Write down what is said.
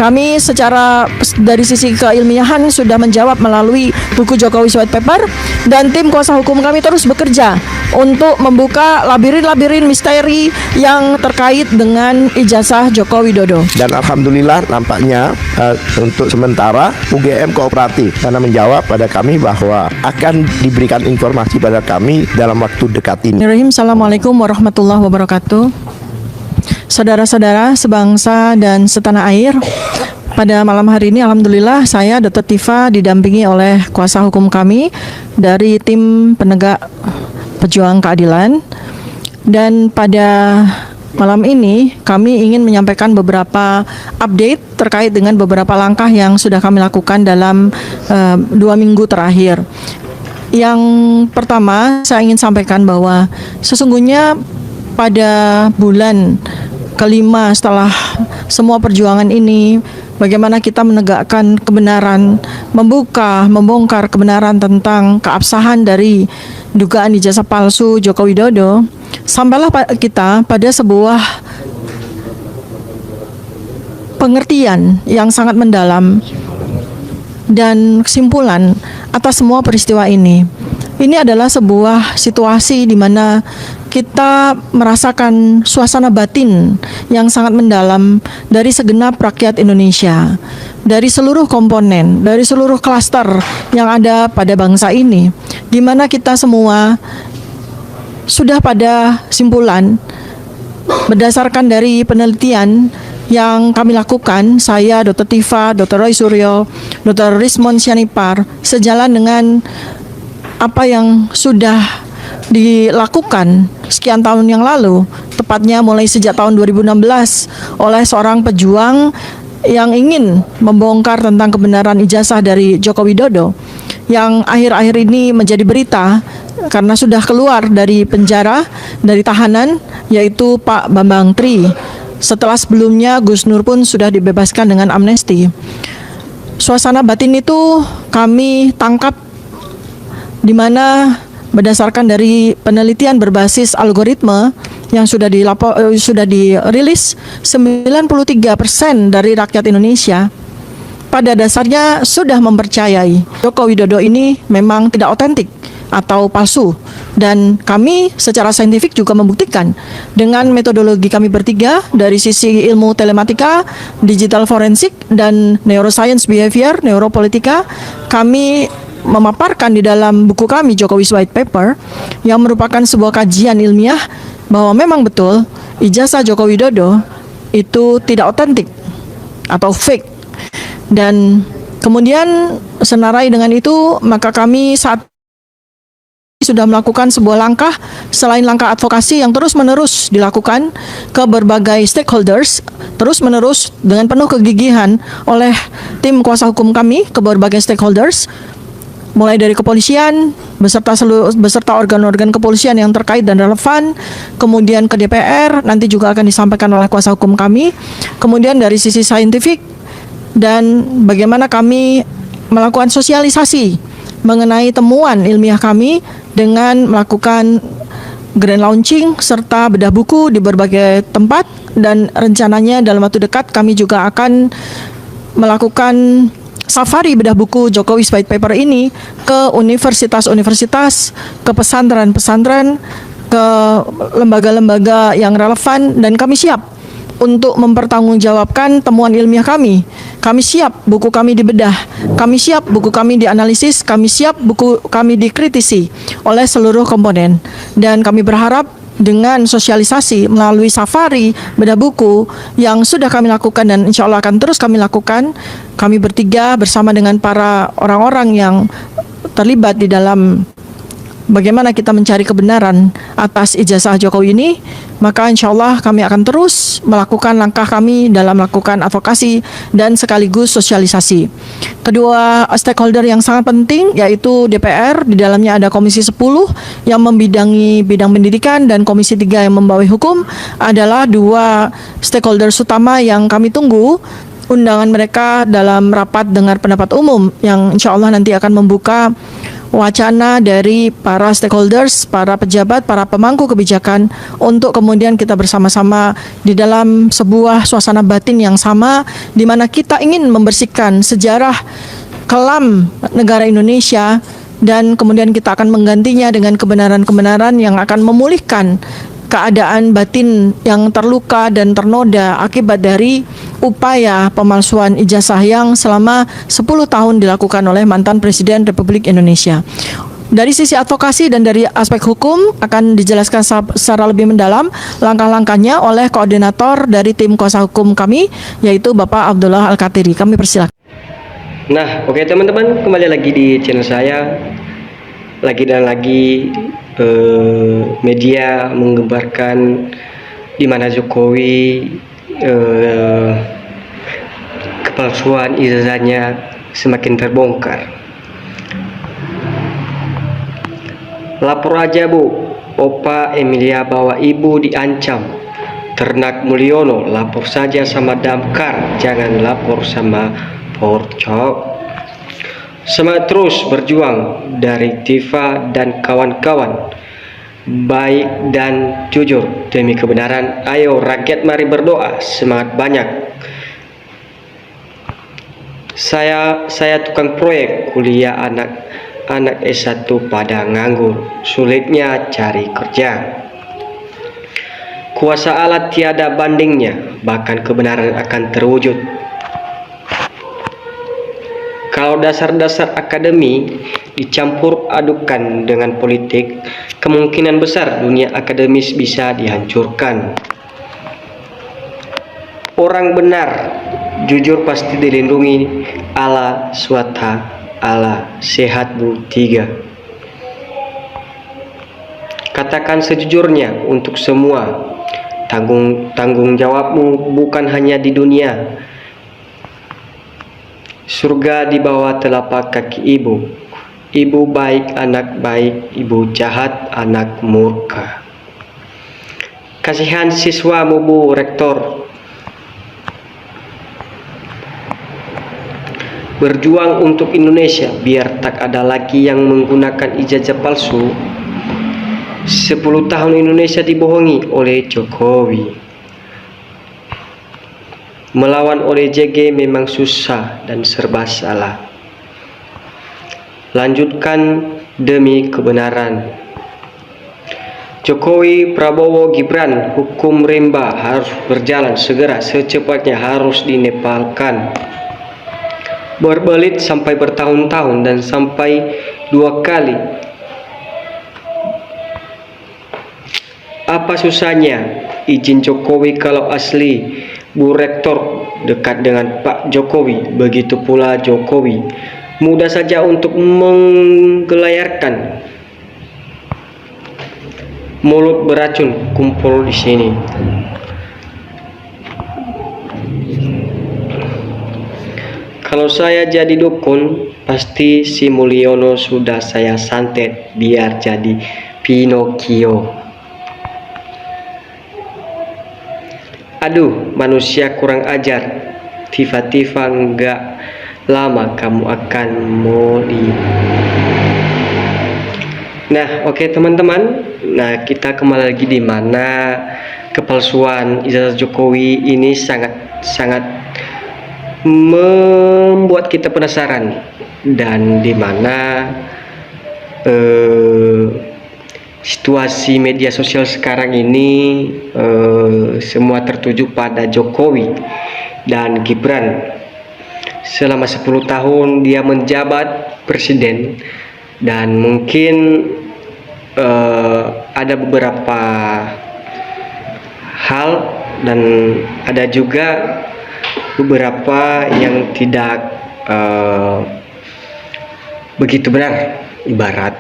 Kami secara dari sisi keilmiahan sudah menjawab melalui buku Jokowi's White Paper, dan tim kuasa hukum kami terus bekerja untuk membuka labirin-labirin misteri yang terkait dengan ijazah Joko Widodo. Dan alhamdulillah nampaknya untuk sementara UGM kooperatif karena menjawab pada kami bahwa akan diberikan informasi pada kami dalam waktu dekat ini. Assalamualaikum warahmatullahi wabarakatuh. Saudara-saudara sebangsa dan setanah air, pada malam hari ini alhamdulillah saya Dr. Tifa didampingi oleh kuasa hukum kami dari tim penegak pejuang keadilan, dan pada malam ini kami ingin menyampaikan beberapa update terkait dengan beberapa langkah yang sudah kami lakukan dalam 2 minggu terakhir. Yang pertama, saya ingin sampaikan bahwa sesungguhnya pada bulan kelima setelah semua perjuangan ini, bagaimana kita menegakkan kebenaran, membongkar kebenaran tentang keabsahan dari dugaan ijazah palsu Joko Widodo, sampailah kita pada sebuah pengertian yang sangat mendalam dan kesimpulan atas semua peristiwa ini. Ini adalah sebuah situasi di mana kita merasakan suasana batin yang sangat mendalam dari segenap rakyat Indonesia, dari seluruh komponen, dari seluruh klaster yang ada pada bangsa ini, di mana kita semua sudah pada simpulan berdasarkan dari penelitian yang kami lakukan, saya, Dr. Tifa, Dr. Roy Suryo, Dr. Rismond Sianipar, sejalan dengan apa yang sudah dilakukan sekian tahun yang lalu, tepatnya mulai sejak tahun 2016 oleh seorang pejuang yang ingin membongkar tentang kebenaran ijazah dari Joko Widodo, yang akhir-akhir ini menjadi berita karena sudah keluar dari penjara, dari tahanan, yaitu Pak Bambang Tri. Setelah sebelumnya Gus Nur pun sudah dibebaskan dengan amnesti. Suasana batin itu kami tangkap di mana berdasarkan dari penelitian berbasis algoritma yang sudah dirilis, 93% dari rakyat Indonesia pada dasarnya sudah mempercayai Joko Widodo ini memang tidak otentik atau palsu, dan kami secara saintifik juga membuktikan dengan metodologi kami bertiga dari sisi ilmu telematika, digital forensik, dan neuroscience behavior, neuropolitika. Kami memaparkan di dalam buku kami Jokowi's White Paper yang merupakan sebuah kajian ilmiah bahwa memang betul ijazah Joko Widodo itu tidak otentik atau fake. Dan kemudian senarai dengan itu, maka kami saat sudah melakukan sebuah langkah selain langkah advokasi yang terus-menerus dilakukan ke berbagai stakeholders, terus-menerus dengan penuh kegigihan oleh tim kuasa hukum kami ke berbagai stakeholders, mulai dari kepolisian beserta organ-organ kepolisian yang terkait dan relevan, kemudian ke DPR, nanti juga akan disampaikan oleh kuasa hukum kami, kemudian dari sisi saintifik, dan bagaimana kami melakukan sosialisasi mengenai temuan ilmiah kami dengan melakukan grand launching serta bedah buku di berbagai tempat, dan rencananya dalam waktu dekat kami juga akan melakukan safari bedah buku Jokowi's White Paper ini ke universitas-universitas, ke pesantren-pesantren, ke lembaga-lembaga yang relevan, dan kami siap untuk mempertanggungjawabkan temuan ilmiah kami. Kami siap buku kami dibedah, kami siap buku kami dianalisis, kami siap buku kami dikritisi oleh seluruh komponen. Dan kami berharap dengan sosialisasi melalui safari bedah buku yang sudah kami lakukan dan insya Allah akan terus kami lakukan, kami bertiga bersama dengan para orang-orang yang terlibat di dalam bagaimana kita mencari kebenaran atas ijazah Jokowi ini, maka insya Allah kami akan terus melakukan langkah kami dalam melakukan advokasi dan sekaligus sosialisasi. Kedua stakeholder yang sangat penting yaitu DPR, di dalamnya ada Komisi 10 yang membidangi bidang pendidikan dan Komisi 3 yang membawahi hukum, adalah dua stakeholder utama yang kami tunggu undangan mereka dalam rapat dengar pendapat umum yang insya Allah nanti akan membuka wacana dari para stakeholders, para pejabat, para pemangku kebijakan untuk kemudian kita bersama-sama di dalam sebuah suasana batin yang sama, di mana kita ingin membersihkan sejarah kelam negara Indonesia, dan kemudian kita akan menggantinya dengan kebenaran-kebenaran yang akan memulihkan keadaan batin yang terluka dan ternoda akibat dari upaya pemalsuan ijazah yang selama 10 tahun dilakukan oleh mantan Presiden Republik Indonesia. Dari sisi advokasi dan dari aspek hukum akan dijelaskan secara lebih mendalam langkah-langkahnya oleh koordinator dari tim kuasa hukum kami, yaitu Bapak Abdullah Al-Katiri. Kami persilakan. Nah, oke teman-teman, kembali lagi di channel saya. Lagi dan lagi media menggembarkan di mana Jokowi kepalsuan ijazahnya semakin terbongkar. Lapor aja Bu, Opa Emilia bahwa ibu diancam. Ternak Mulyono, lapor saja sama Damkar, jangan lapor sama Porcok. Semangat terus berjuang dari Tifa dan kawan-kawan, baik dan jujur demi kebenaran. Ayo rakyat, mari berdoa, semangat banyak. Saya tukang proyek, kuliah anak S1 pada nganggur, sulitnya cari kerja. Kuasa Allah tiada bandingnya, bahkan kebenaran akan terwujud. Kalau dasar-dasar akademi dicampur adukan dengan politik, kemungkinan besar dunia akademis bisa dihancurkan. Orang benar, jujur pasti dilindungi Allah SWT. Allah sehat Bu 3. Katakan sejujurnya untuk semua. Tanggung jawabmu bukan hanya di dunia. Surga di bawah telapak kaki ibu. Ibu baik, anak baik. Ibu jahat, anak murka. Kasihan siswamu Bu Rektor. Berjuang untuk Indonesia biar tak ada lagi yang menggunakan ijazah palsu. 10 tahun Indonesia dibohongi oleh Jokowi. Melawan oleh JG memang susah dan serba salah. Lanjutkan demi kebenaran. Jokowi, Prabowo, Gibran, hukum rimba harus berjalan segera, secepatnya harus dinepalkan. Berbelit sampai bertahun-tahun dan sampai 2 kali. Apa susahnya izin Jokowi kalau asli Bu Rektor dekat dengan Pak Jokowi, begitu pula Jokowi. Mudah saja untuk menggelayarkan. Mulut beracun kumpul di sini. Kalau saya jadi dukun, pasti si Mulyono sudah saya santet biar jadi Pinocchio. Aduh, manusia kurang ajar. Tiba-tiba enggak lama kamu akan moli. Nah, oke teman-teman. Nah, kita kembali lagi di mana kepalsuan ijazah Jokowi ini sangat membuat kita penasaran, dan di mana situasi media sosial sekarang ini semua tertuju pada Jokowi dan Gibran. Selama 10 tahun dia menjabat presiden, dan mungkin ada beberapa hal dan ada juga beberapa yang tidak begitu benar. Ibarat